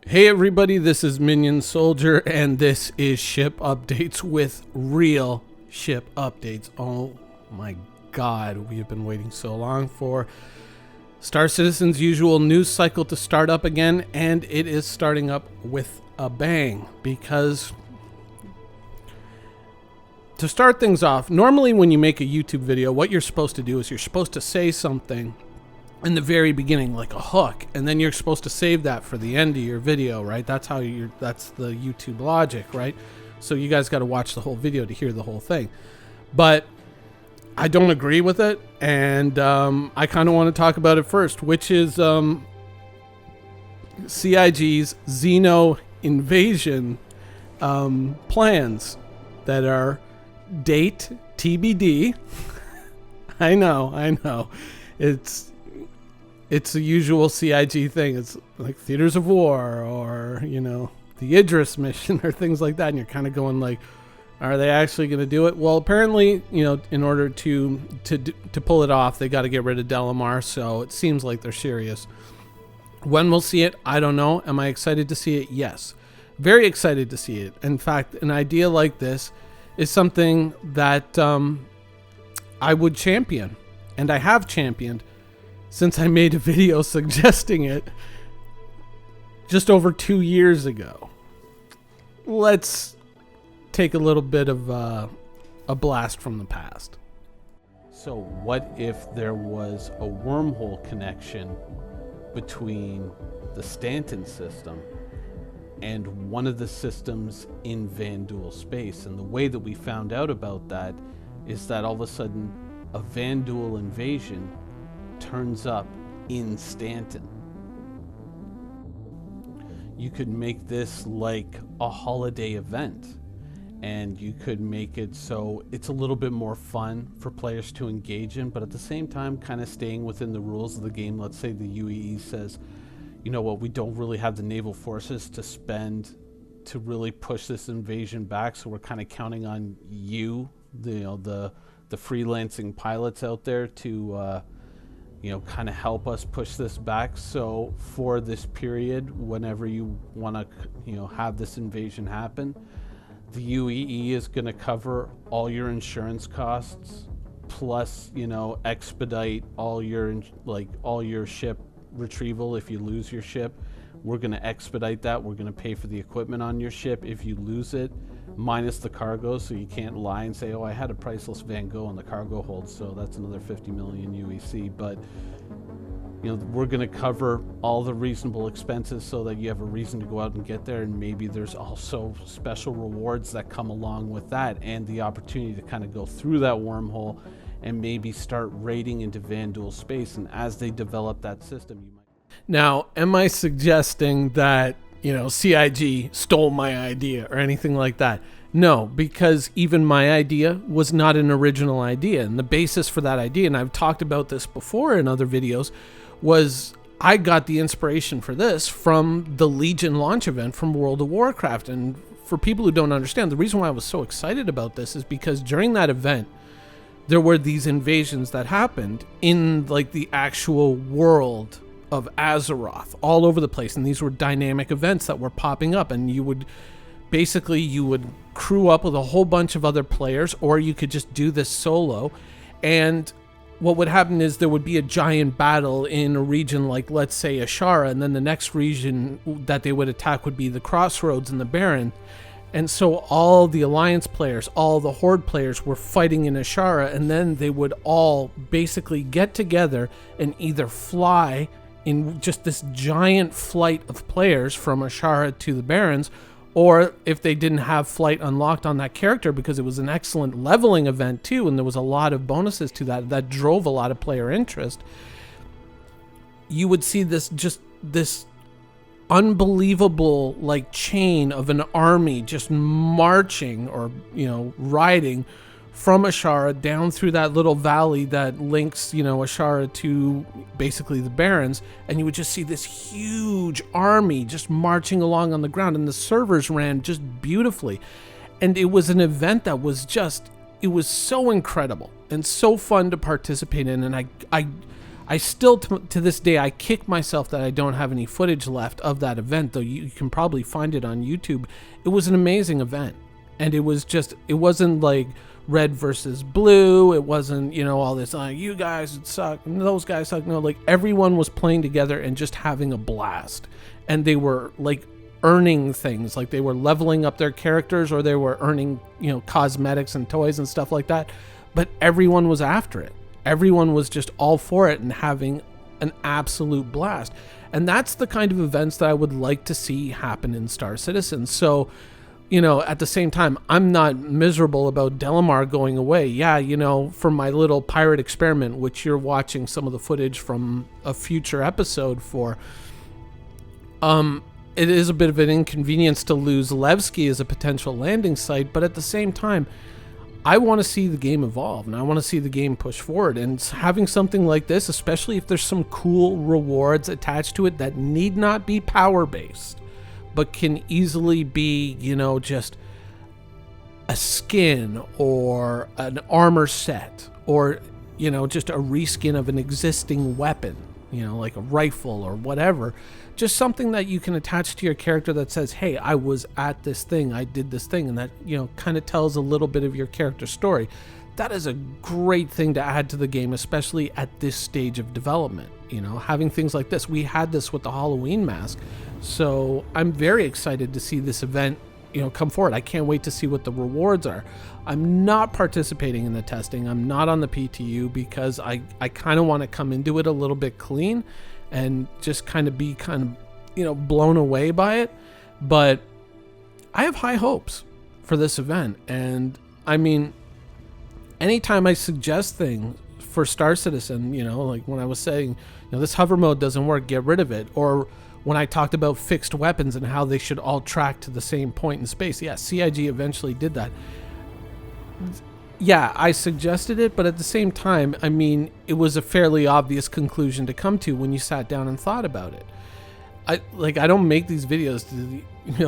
Hey everybody, this is Minion Soldier, and this is ship updates with real ship updates. Oh my god, we have been waiting so long for Star Citizen's usual news cycle to start up again, and it is starting up with a bang, because to start things off, normally when you make a YouTube video, what you're supposed to do is you're supposed to say something in the very beginning, like a hook, and then you're supposed to save that for the end of your video, right? That's the YouTube logic, right? So you guys got to watch the whole video to hear the whole thing. But I don't agree with it, and I kind of want to talk about it first, which is CIG's Xeno invasion plans that are date TBD. I know. It's the usual CIG thing. It's like Theaters of War or, the Idris mission or things like that. And you're kind of going like, are they actually going to do it? Well, apparently, in order to pull it off, they got to get rid of Delamar. So it seems like they're serious. When we'll see it, I don't know. Am I excited to see it? Yes. Very excited to see it. In fact, an idea like this is something that I would champion. And I have championed since I made a video suggesting it just over 2 years ago. Let's take a little bit of a blast from the past. So what if there was a wormhole connection between the Stanton system and one of the systems in Vanduul space? And the way that we found out about that is that all of a sudden a Vanduul invasion turns up in Stanton. You could make this like a holiday event, and you could make it so it's a little bit more fun for players to engage in, but at the same time kind of staying within the rules of the game. Let's say the UEE says, you know what, we don't really have the naval forces to spend to really push this invasion back, so we're kind of counting on you, the freelancing pilots out there to kind of help us push this back. So for this period, whenever you want to, have this invasion happen, the UEE is going to cover all your insurance costs, plus, expedite all your ship retrieval. If you lose your ship, we're going to expedite that. We're going to pay for the equipment on your ship if you lose it, minus the cargo, so you can't lie and say, oh, I had a priceless Van Gogh in the cargo hold, so that's another 50 million UEC. But we're going to cover all the reasonable expenses so that you have a reason to go out and get there. And maybe there's also special rewards that come along with that, and the opportunity to kind of go through that wormhole and maybe start raiding into Vanduul space. And as they develop that system, you might. Now, am I suggesting that CIG stole my idea or anything like that? No, because even my idea was not an original idea. And the basis for that idea, and I've talked about this before in other videos, was I got the inspiration for this from the Legion launch event from World of Warcraft. And for people who don't understand, the reason why I was so excited about this is because during that event, there were these invasions that happened in the actual world of Azeroth all over the place, and these were dynamic events that were popping up, and you would crew up with a whole bunch of other players, or you could just do this solo. And what would happen is there would be a giant battle in a region like, let's say, Ashara, and then the next region that they would attack would be the Crossroads and the Baron. And so all the Alliance players, all the Horde players were fighting in Ashara, and then they would all basically get together and either fly in just this giant flight of players from Ashara to the Barrens, or if they didn't have flight unlocked on that character, because it was an excellent leveling event too, and there was a lot of bonuses to that drove a lot of player interest, you would see this unbelievable chain of an army just marching or riding from Ashara down through that little valley that links, Ashara to basically the Barrens, and you would just see this huge army just marching along on the ground, and the servers ran just beautifully. And it was an event that was it was so incredible and so fun to participate in, and I still, to this day, I kick myself that I don't have any footage left of that event, though you can probably find it on YouTube. It was an amazing event. And it wasn't like red versus blue. It wasn't, all this, you guys suck, and those guys suck. No, like everyone was playing together and just having a blast. And they were like earning things, like they were leveling up their characters, or they were earning, cosmetics and toys and stuff like that. But everyone was after it. Everyone was just all for it and having an absolute blast. And that's the kind of events that I would like to see happen in Star Citizen. So, at the same time, I'm not miserable about Delamar going away. Yeah, for my little pirate experiment, which you're watching some of the footage from a future episode for, it is a bit of an inconvenience to lose Levski as a potential landing site, but at the same time, I want to see the game evolve, and I want to see the game push forward. And having something like this, especially if there's some cool rewards attached to it that need not be power-based, but can easily be, just a skin or an armor set, or, just a reskin of an existing weapon, like a rifle or whatever. Just something that you can attach to your character that says, hey, I was at this thing, I did this thing, and that, kind of tells a little bit of your character story. That is a great thing to add to the game, especially at this stage of development. Having things like this. We had this with the Halloween mask. So I'm very excited to see this event, come forward. I can't wait to see what the rewards are. I'm not participating in the testing. I'm not on the PTU because I kind of want to come into it a little bit clean and just kind of be blown away by it. But I have high hopes for this event. And I mean, anytime I suggest things for Star Citizen, like when I was saying, this hover mode doesn't work, get rid of it. Or when I talked about fixed weapons and how they should all track to the same point in space. Yeah, CIG eventually did that. Yeah, I suggested it, but at the same time, I mean, it was a fairly obvious conclusion to come to when you sat down and thought about it. I don't make these videos to,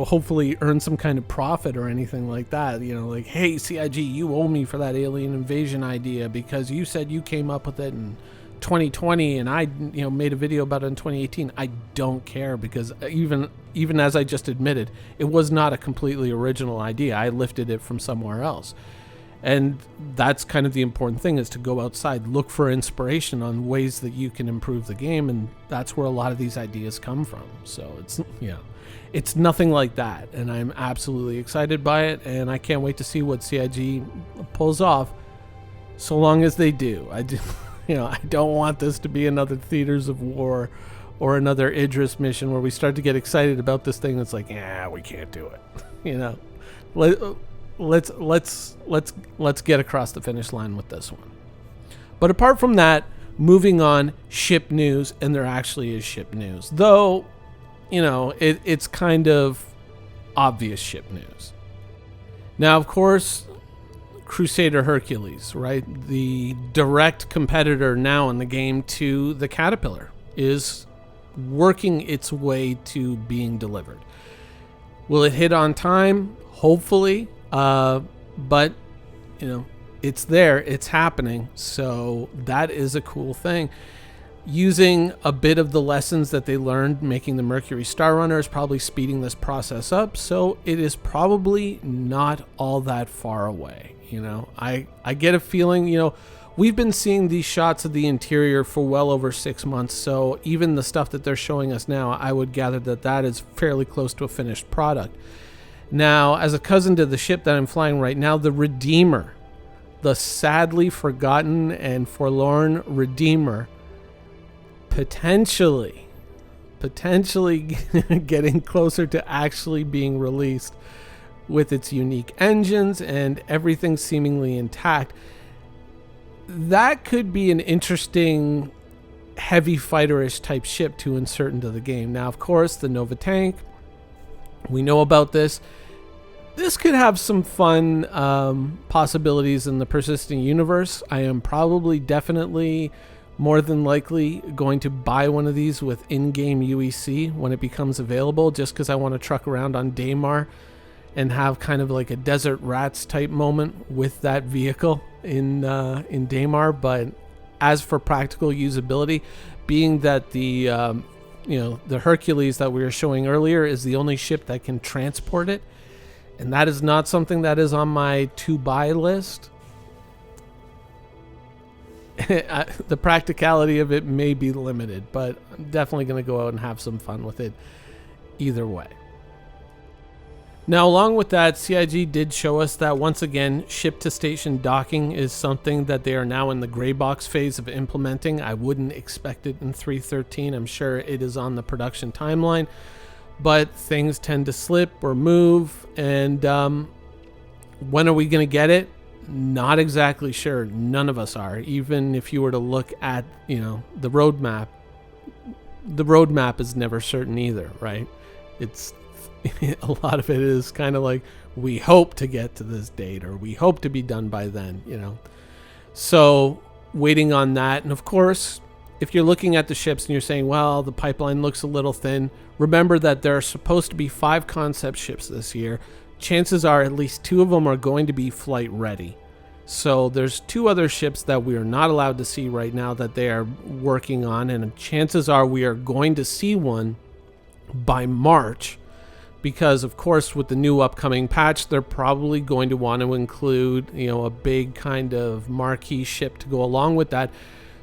hopefully earn some kind of profit or anything like that. Like, hey, CIG, you owe me for that alien invasion idea because you said you came up with it in 2020 and I, made a video about it in 2018. I don't care because even as I just admitted, it was not a completely original idea. I lifted it from somewhere else. And that's kind of the important thing, is to go outside, look for inspiration on ways that you can improve the game, and that's where a lot of these ideas come from. So it's nothing like that, and I'm absolutely excited by it, and I can't wait to see what CIG pulls off, so long as they do. I don't want this to be another Theaters of War or another Idris mission where we start to get excited about this thing that's like, yeah, we can't do it. Let's get across the finish line with this one. But apart from that, moving on, ship news, and there actually is ship news. Though, it's kind of obvious ship news. Now, of course, Crusader Hercules, right? The direct competitor now in the game to the Caterpillar is working its way to being delivered. Will it hit on time? Hopefully. But it's there, it's happening. So that is a cool thing. Using a bit of the lessons that they learned making the Mercury Star Runner is probably speeding this process up. So it is probably not all that far away. I get a feeling, we've been seeing these shots of the interior for well over 6 months. So even the stuff that they're showing us now, I would gather that is fairly close to a finished product. Now, as a cousin to the ship that I'm flying right now, the Redeemer, the sadly forgotten and forlorn Redeemer, potentially getting closer to actually being released with its unique engines and everything seemingly intact. That could be an interesting heavy fighter-ish type ship to insert into the game. Now, of course, the Nova tank, we know about this. This could have some fun possibilities in the persisting universe. I am definitely, more than likely, going to buy one of these with in-game UEC when it becomes available, just because I want to truck around on Delamar and have kind of like a Desert Rats type moment with that vehicle in Delamar. But as for practical usability, being that the the Hercules that we were showing earlier is the only ship that can transport it, and that is not something that is on my to buy list. The practicality of it may be limited, but I'm definitely going to go out and have some fun with it either way. Now, along with that, CIG did show us that once again, ship-to-station docking is something that they are now in the gray box phase of implementing. I wouldn't expect it in 3.13. I'm sure it is on the production timeline, but things tend to slip or move, and when are we going to get it? Not exactly sure. None of us are. Even if you were to look at, the roadmap is never certain either, right? It's a lot of it is kind of like, we hope to get to this date, or we hope to be done by then, So waiting on that. And of course, if you're looking at the ships and you're saying, well, the pipeline looks a little thin, remember that there are supposed to be 5 concept ships this year. Chances are at least 2 of them are going to be flight ready. So there's 2 other ships that we are not allowed to see right now that they are working on, and chances are we are going to see one by March, because of course with the new upcoming patch they're probably going to want to include a big kind of marquee ship to go along with that.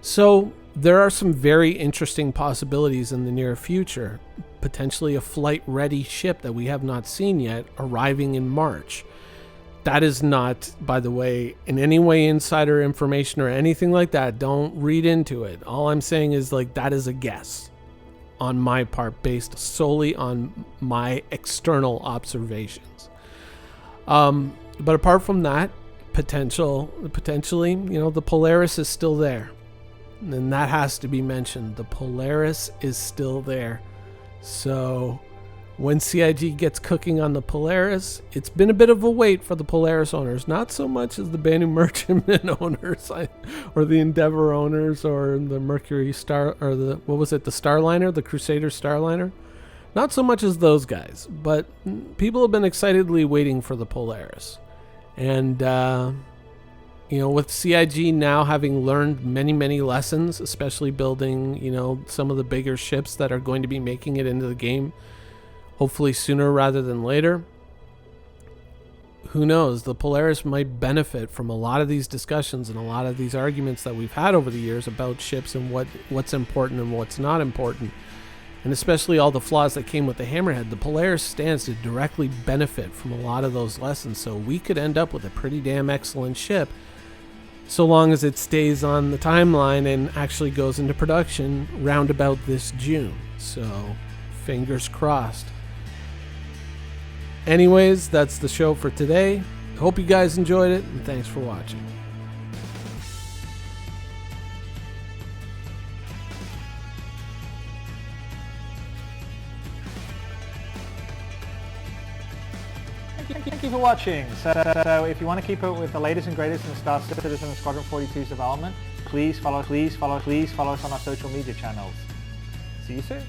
So there are some very interesting possibilities in the near future. Potentially a flight ready ship that we have not seen yet arriving in March. That is not, by the way, in any way insider information or anything like that. Don't read into it. All I'm saying is that is a guess on my part based solely on my external observations. But apart from that, potentially, the Polaris is still there. And that has to be mentioned. The Polaris is still there. So when CIG gets cooking on the Polaris, it's been a bit of a wait for the Polaris owners. Not so much as the Banu Merchantman owners, or the Endeavor owners, or the Mercury Star, or the Starliner, the Crusader Starliner. Not so much as those guys, but people have been excitedly waiting for the Polaris. And, with CIG now having learned many, many lessons, especially building, some of the bigger ships that are going to be making it into the game, hopefully sooner rather than later. Who knows? The Polaris might benefit from a lot of these discussions and a lot of these arguments that we've had over the years about ships and what's important and what's not important. And especially all the flaws that came with the Hammerhead. The Polaris stands to directly benefit from a lot of those lessons. So we could end up with a pretty damn excellent ship, so long as it stays on the timeline and actually goes into production round about this June. So fingers crossed. Anyways, that's the show for today. Hope you guys enjoyed it, and thanks for watching. Thank you for watching. So if you want to keep up with the latest and greatest in Star Citizen and Squadron 42's development, please follow us on our social media channels. See you soon.